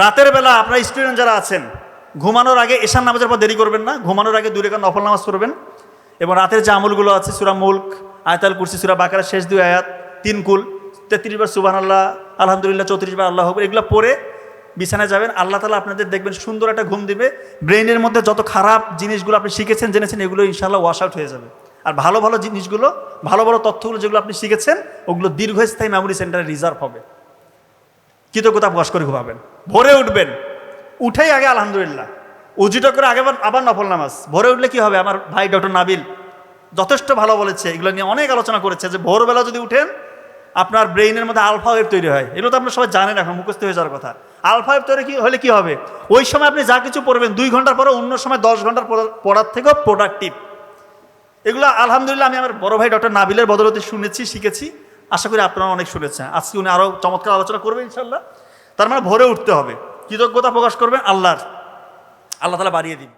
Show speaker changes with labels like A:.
A: রাতের বেলা আপনার স্টুডেন্ট যারা আছেন, ঘুমানোর আগে এশার নামাজের পর দেরি করবেন না, ঘুমানোর আগে 2 রাকাত নফল নামাজ পড়বেন। এবং রাতের যে আমলগুলো আছে, সূরা মুলক, আয়াতুল কুরসি, সূরা বাকারার শেষ 2 আয়াত, 3 কুল, 33 বার সুবহানাল্লাহ, আলহামদুলিল্লাহ, 34 বার আল্লাহু আকবার, এগুলো পড়ে বিছানায় যাবেন। আল্লাহ তাআলা আপনাদের দেখবেন সুন্দর একটা ঘুম দিবে। ব্রেইনের মধ্যে যত খারাপ জিনিসগুলো আপনি শিখেছেন, জেনেছেন, এগুলো ইনশাআল্লাহ ওয়াশ আউট হয়ে যাবে। আর ভালো ভালো জিনিসগুলো, ভালো ভালো তথ্যগুলো যেগুলো আপনি শিখেছেন, ওগুলো দীর্ঘস্থায়ী মেমোরি সেন্টারে রিজার্ভ হবে। কৃতজ্ঞতা প্রকাশ করে ঘুমাবেন। ভোরে উঠবেন, উঠেই আগে আলহামদুলিল্লাহ, উজুটা করে আগে আবার নফল নামাজ। ভোরে উঠলে কি হবে? আমার ভাই ডক্টর নাবিল যথেষ্ট ভালো বলেছে, এগুলো নিয়ে অনেক আলোচনা করেছে, যে ভোরবেলা যদি উঠেন আপনার ব্রেইনের মধ্যে আলফা ওয়েভ তৈরি হয়। এগুলো তো আপনারা সবাই জানেন, এখন মুখস্থ হয়ে যাওয়ার কথা। আলফা ওয়েভ তৈরি হলে কি হবে? ওই সময় আপনি যা কিছু পড়বেন 2 ঘন্টার পরে অন্য সময় 10 ঘন্টার পড়ার থেকেও প্রোডাক্টিভ। এগুলো আলহামদুলিল্লাহ আমি আমার বড় ভাই ডক্টর নাবিলের বদৌলতে শুনেছি, শিখেছি। আশা করি আপনারা অনেক শুনেছেন। আজকে উনি আরও চমৎকার আলোচনা করবেন ইনশাল্লাহ। তার মানে ভোরে উঠতে হবে, কৃতজ্ঞতা প্রকাশ করবেন আল্লাহর, আল্লাহ তাআলা বাড়িয়ে দিন।